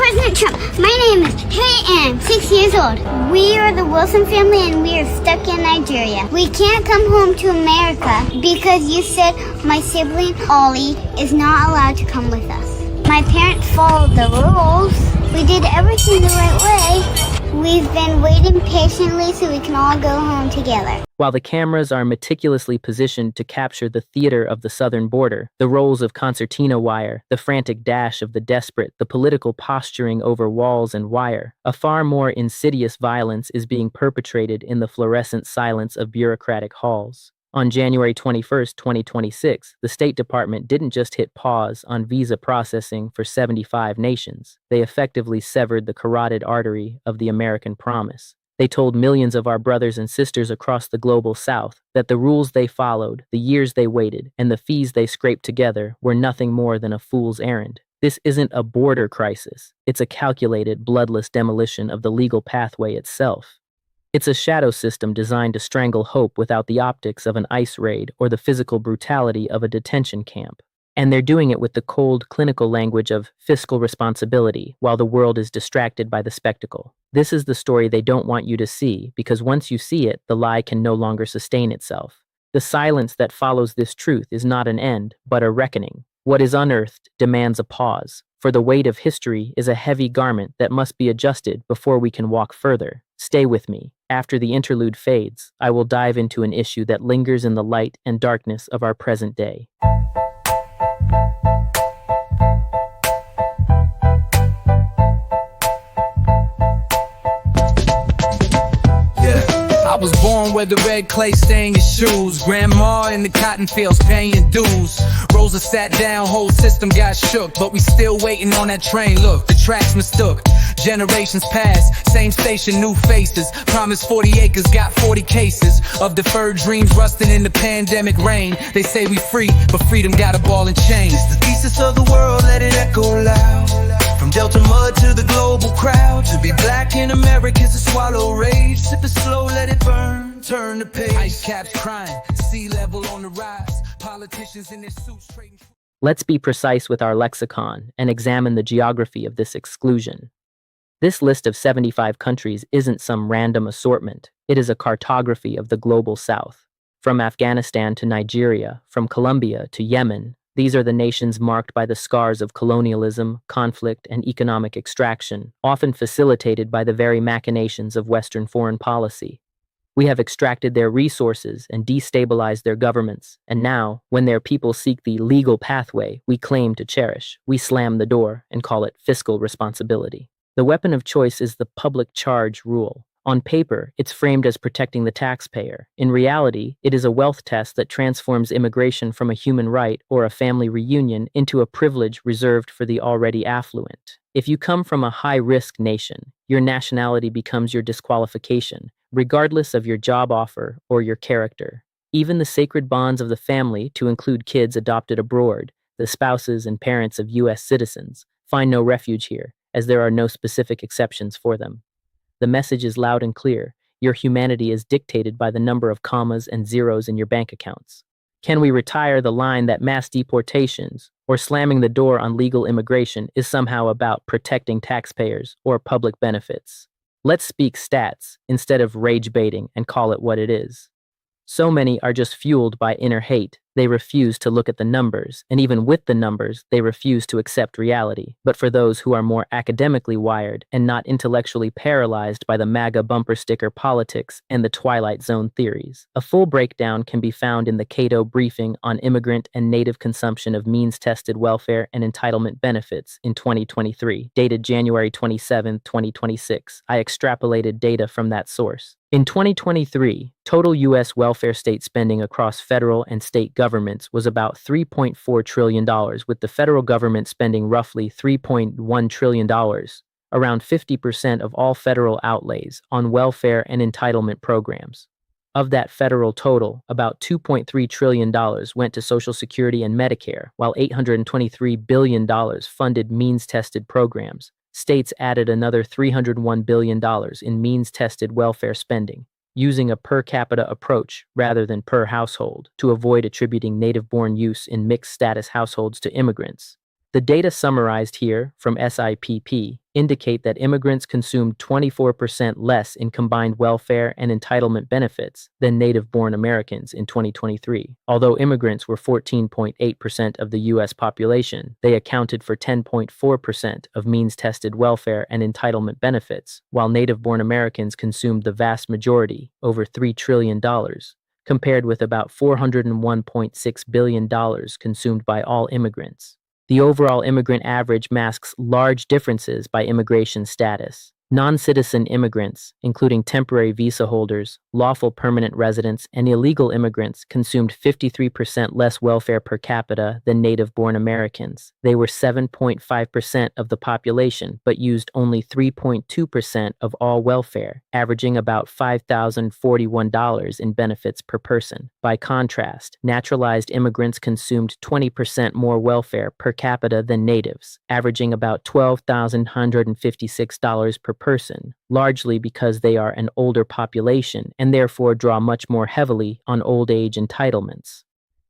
President Trump. My name is Harry and I'm 6 years old. We are the Wilson family and we are stuck in Nigeria. We can't come home to America because you said my sibling Ollie is not allowed to come with us. My parents followed the rules. We did everything the right way. We've been waiting patiently so we can all go home together. While the cameras are meticulously positioned to capture the theater of the southern border, the rolls of concertina wire, the frantic dash of the desperate, the political posturing over walls and wire, a far more insidious violence is being perpetrated in the fluorescent silence of bureaucratic halls. On January 21, 2026, the State Department didn't just hit pause on visa processing for 75 nations. They effectively severed the carotid artery of the American promise. They told millions of our brothers and sisters across the global South that the rules they followed, the years they waited, and the fees they scraped together were nothing more than a fool's errand. This isn't a border crisis. It's a calculated, bloodless demolition of the legal pathway itself. It's a shadow system designed to strangle hope without the optics of an ICE raid or the physical brutality of a detention camp. And they're doing it with the cold, clinical language of fiscal responsibility while the world is distracted by the spectacle. This is the story they don't want you to see, because once you see it, the lie can no longer sustain itself. The silence that follows this truth is not an end, but a reckoning. What is unearthed demands a pause, for the weight of history is a heavy garment that must be adjusted before we can walk further. Stay with me. After the interlude fades, I will dive into an issue that lingers in the light and darkness of our present day. I was born where the red clay stain your shoes. Grandma in the cotton fields paying dues. Rosa sat down, whole system got shook. But we still waiting on that train. Look, the tracks mistook. Generations pass, same station, new faces. Promised 40 acres, got 40 cases of deferred dreams rusting in the pandemic rain. They say we free, but freedom got a ball and chain. It's the thesis of the world, let it echo loud. From Delta mud to the global crowd. To be black in America is to swallow rage. Sip it slow, let it burn, turn the page. Ice caps crying, sea level on the rise. Politicians in their suits trading. Let's be precise with our lexicon and examine the geography of this exclusion. This list of 75 countries isn't some random assortment. It is a cartography of the global South. From Afghanistan to Nigeria, from Colombia to Yemen, these are the nations marked by the scars of colonialism, conflict, and economic extraction, often facilitated by the very machinations of Western foreign policy. We have extracted their resources and destabilized their governments, and now, when their people seek the legal pathway we claim to cherish, we slam the door and call it fiscal responsibility. The weapon of choice is the public charge rule. On paper, it's framed as protecting the taxpayer. In reality, it is a wealth test that transforms immigration from a human right or a family reunion into a privilege reserved for the already affluent. If you come from a high-risk nation, your nationality becomes your disqualification, regardless of your job offer or your character. Even the sacred bonds of the family, to include kids adopted abroad, the spouses and parents of U.S. citizens, find no refuge here, as there are no specific exceptions for them. The message is loud and clear. Your humanity is dictated by the number of commas and zeros in your bank accounts. Can we retire the line that mass deportations or slamming the door on legal immigration is somehow about protecting taxpayers or public benefits? Let's speak stats instead of rage baiting and call it what it is. So many are just fueled by inner hate. They refuse to look at the numbers, and even with the numbers, they refuse to accept reality. But for those who are more academically wired and not intellectually paralyzed by the MAGA bumper sticker politics and the Twilight Zone theories, a full breakdown can be found in the CATO Briefing on Immigrant and Native Consumption of Means-Tested Welfare and Entitlement Benefits in 2023, dated January 27, 2026. I extrapolated data from that source. In 2023, total U.S. welfare state spending across federal and state governments was about $3.4 trillion, with the federal government spending roughly $3.1 trillion, around 50% of all federal outlays, on welfare and entitlement programs. Of that federal total, about $2.3 trillion went to Social Security and Medicare, while $823 billion funded means-tested programs. States added another $301 billion in means-tested welfare spending, using a per capita approach rather than per household to avoid attributing native-born use in mixed-status households to immigrants. The data summarized here from SIPP indicate that immigrants consumed 24% less in combined welfare and entitlement benefits than native-born Americans in 2023. Although immigrants were 14.8% of the U.S. population, they accounted for 10.4% of means-tested welfare and entitlement benefits, while native-born Americans consumed the vast majority, over $3 trillion, compared with about $401.6 billion consumed by all immigrants. The overall immigrant average masks large differences by immigration status. Non-citizen immigrants, including temporary visa holders, lawful permanent residents, and illegal immigrants, consumed 53% less welfare per capita than native-born Americans. They were 7.5% of the population, but used only 3.2% of all welfare, averaging about $5,041 in benefits per person. By contrast, naturalized immigrants consumed 20% more welfare per capita than natives, averaging about $12,156 per person, largely because they are an older population and therefore draw much more heavily on old age entitlements.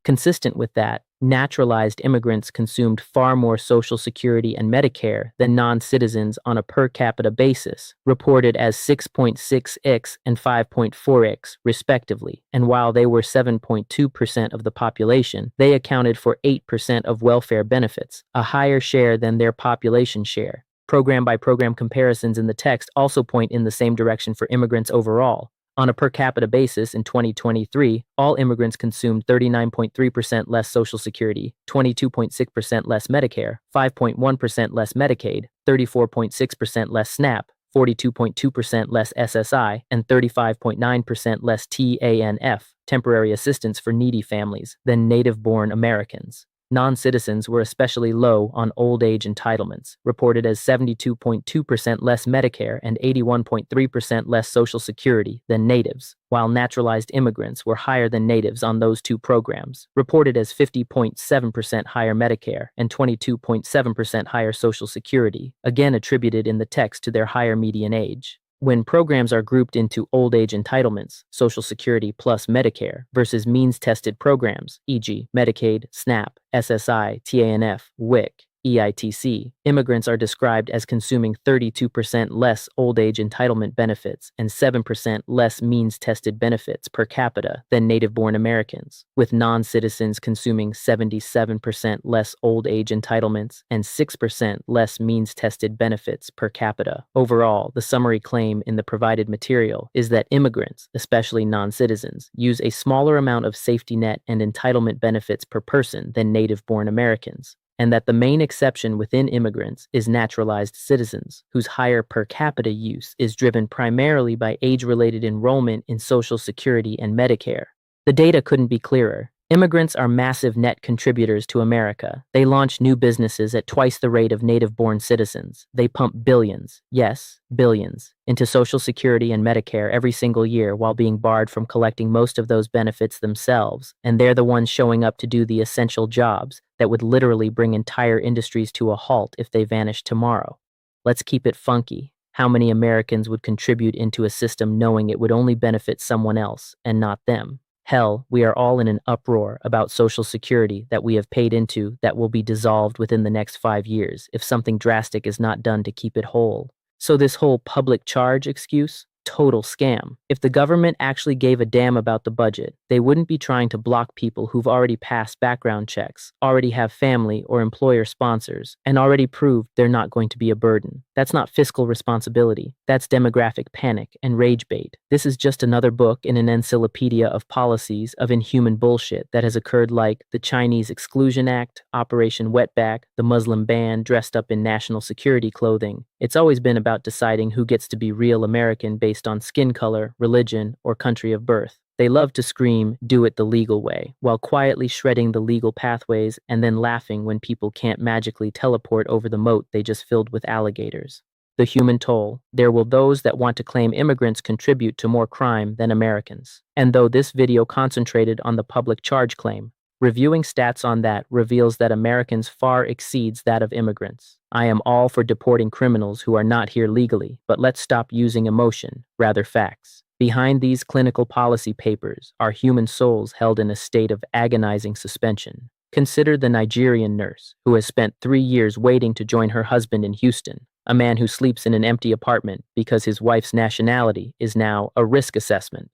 Consistent with that, naturalized immigrants consumed far more Social Security and Medicare than non-citizens on a per capita basis, reported as 6.6x and 5.4x, respectively, and while they were 7.2% of the population, they accounted for 8% of welfare benefits, a higher share than their population share. Program-by-program comparisons in the text also point in the same direction for immigrants overall. On a per capita basis in 2023, all immigrants consumed 39.3% less Social Security, 22.6% less Medicare, 5.1% less Medicaid, 34.6% less SNAP, 42.2% less SSI, and 35.9% less TANF, temporary assistance for needy families, than native-born Americans. Non-citizens were especially low on old age entitlements, reported as 72.2% less Medicare and 81.3% less Social Security than natives, while naturalized immigrants were higher than natives on those two programs, reported as 50.7% higher Medicare and 22.7% higher Social Security, again attributed in the text to their higher median age. When programs are grouped into old age entitlements, Social Security plus Medicare, versus means-tested programs, e.g., Medicaid, SNAP, SSI, TANF, WIC, EITC, immigrants are described as consuming 32% less old age entitlement benefits and 7% less means-tested benefits per capita than native-born Americans, with non-citizens consuming 77% less old age entitlements and 6% less means-tested benefits per capita. Overall, the summary claim in the provided material is that immigrants, especially non-citizens, use a smaller amount of safety net and entitlement benefits per person than native-born Americans, and that the main exception within immigrants is naturalized citizens, whose higher per capita use is driven primarily by age-related enrollment in Social Security and Medicare. The data couldn't be clearer. Immigrants are massive net contributors to America. They launch new businesses at twice the rate of native-born citizens. They pump billions, yes, billions, into Social Security and Medicare every single year while being barred from collecting most of those benefits themselves, and they're the ones showing up to do the essential jobs that would literally bring entire industries to a halt if they vanished tomorrow. Let's keep it funky. How many Americans would contribute into a system knowing it would only benefit someone else and not them? Hell, we are all in an uproar about Social Security that we have paid into that will be dissolved within the next 5 years if something drastic is not done to keep it whole. So this whole public charge excuse? Total scam. If the government actually gave a damn about the budget, they wouldn't be trying to block people who've already passed background checks, already have family or employer sponsors, and already proved they're not going to be a burden. That's not fiscal responsibility. That's demographic panic and rage bait. This is just another book in an encyclopedia of policies of inhuman bullshit that has occurred, like the Chinese Exclusion Act, Operation Wetback, the Muslim ban dressed up in national security clothing. It's always been about deciding who gets to be real American based on skin color, religion, or country of birth. They love to scream, "Do it the legal way," while quietly shredding the legal pathways and then laughing when people can't magically teleport over the moat they just filled with alligators. The human toll. There will those that want to claim immigrants contribute to more crime than Americans. And though this video concentrated on the public charge claim, reviewing stats on that reveals that Americans far exceeds that of immigrants. I am all for deporting criminals who are not here legally, but let's stop using emotion, rather facts. Behind these clinical policy papers are human souls held in a state of agonizing suspension. Consider the Nigerian nurse who has spent 3 years waiting to join her husband in Houston, a man who sleeps in an empty apartment because his wife's nationality is now a risk assessment.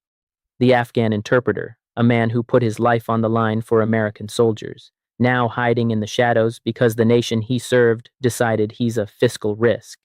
The Afghan interpreter, a man who put his life on the line for American soldiers, now hiding in the shadows because the nation he served decided he's a fiscal risk.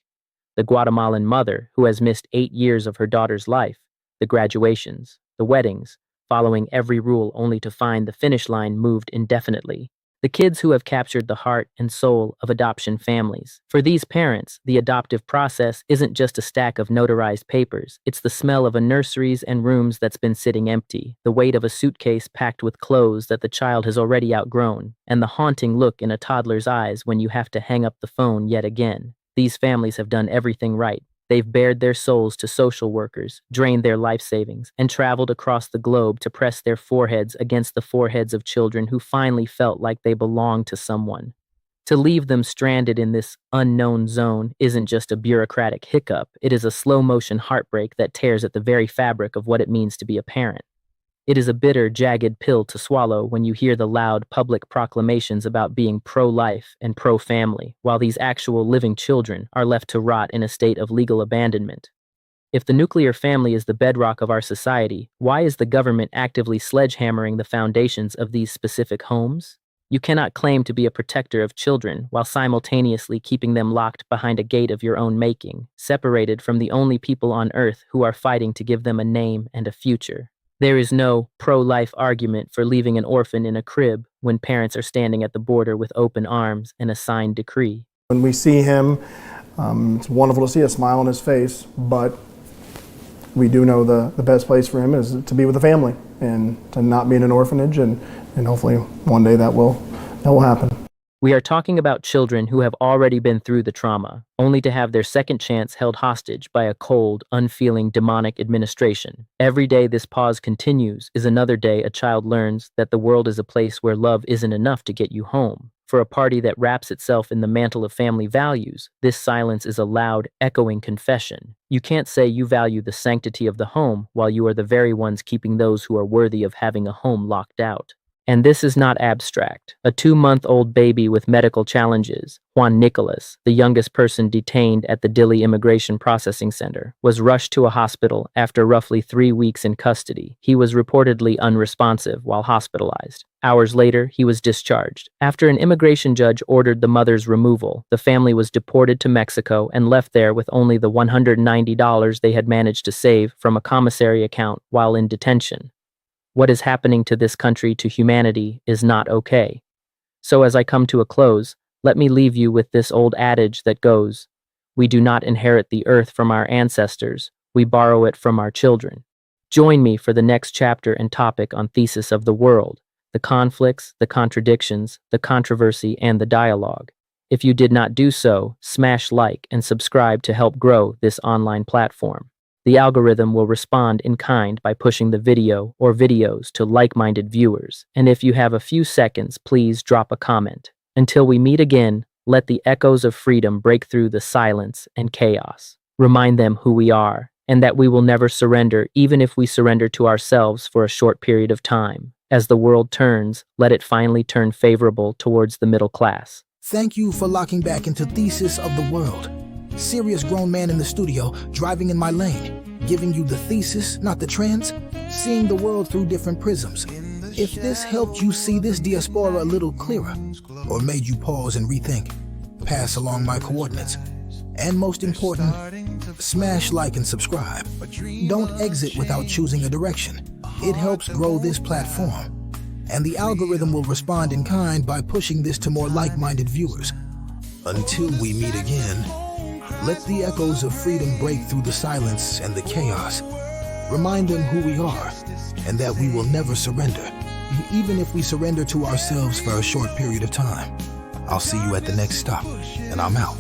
The Guatemalan mother who has missed 8 years of her daughter's life, the graduations, the weddings, following every rule only to find the finish line moved indefinitely. The kids who have captured the heart and soul of adoption families. For these parents, the adoptive process isn't just a stack of notarized papers. It's the smell of a nurseries and rooms that's been sitting empty, the weight of a suitcase packed with clothes that the child has already outgrown, and the haunting look in a toddler's eyes when you have to hang up the phone yet again. These families have done everything right. They've bared their souls to social workers, drained their life savings, and traveled across the globe to press their foreheads against the foreheads of children who finally felt like they belonged to someone. To leave them stranded in this unknown zone isn't just a bureaucratic hiccup, it is a slow-motion heartbreak that tears at the very fabric of what it means to be a parent. It is a bitter, jagged pill to swallow when you hear the loud public proclamations about being pro-life and pro-family, while these actual living children are left to rot in a state of legal abandonment. If the nuclear family is the bedrock of our society, why is the government actively sledgehammering the foundations of these specific homes? You cannot claim to be a protector of children while simultaneously keeping them locked behind a gate of your own making, separated from the only people on earth who are fighting to give them a name and a future. There is no pro-life argument for leaving an orphan in a crib when parents are standing at the border with open arms and a signed decree. When we see him, it's wonderful to see a smile on his face, but we do know the best place for him is to be with the family and to not be in an orphanage, and hopefully one day that will happen. We are talking about children who have already been through the trauma, only to have their second chance held hostage by a cold, unfeeling, demonic administration. Every day this pause continues is another day a child learns that the world is a place where love isn't enough to get you home. For a party that wraps itself in the mantle of family values, this silence is a loud, echoing confession. You can't say you value the sanctity of the home while you are the very ones keeping those who are worthy of having a home locked out. And this is not abstract. A 2-month-old baby with medical challenges, Juan Nicolas, the youngest person detained at the Dili Immigration Processing Center, was rushed to a hospital after roughly 3 weeks in custody. He was reportedly unresponsive while hospitalized. Hours later, he was discharged. After an immigration judge ordered the mother's removal, the family was deported to Mexico and left there with only the $190 they had managed to save from a commissary account while in detention. What is happening to this country, to humanity, is not okay. So as I come to a close, let me leave you with this old adage that goes, "We do not inherit the earth from our ancestors, we borrow it from our children." Join me for the next chapter and topic on Thesis of the World, the conflicts, the contradictions, the controversy, and the dialogue. If you did not do so, smash like and subscribe to help grow this online platform. The algorithm will respond in kind by pushing the video or videos to like-minded viewers. And if you have a few seconds, please drop a comment. Until we meet again, let the echoes of freedom break through the silence and chaos. Remind them who we are, and that we will never surrender, even if we surrender to ourselves for a short period of time. As the world turns, let it finally turn favorable towards the middle class. Thank you for locking back into Thesis of the World. Serious grown man in the studio, driving in my lane, giving you the thesis, not the trends, seeing the world through different prisms. If this helped you see this diaspora a little clearer, or made you pause and rethink, pass along my coordinates. And most important, smash like and subscribe. Don't exit without choosing a direction. It helps grow this platform. And the algorithm will respond in kind by pushing this to more like-minded viewers. Until we meet again, let the echoes of freedom break through the silence and the chaos. Remind them who we are, and that we will never surrender, even if we surrender to ourselves for a short period of time. I'll see you at the next stop, and I'm out.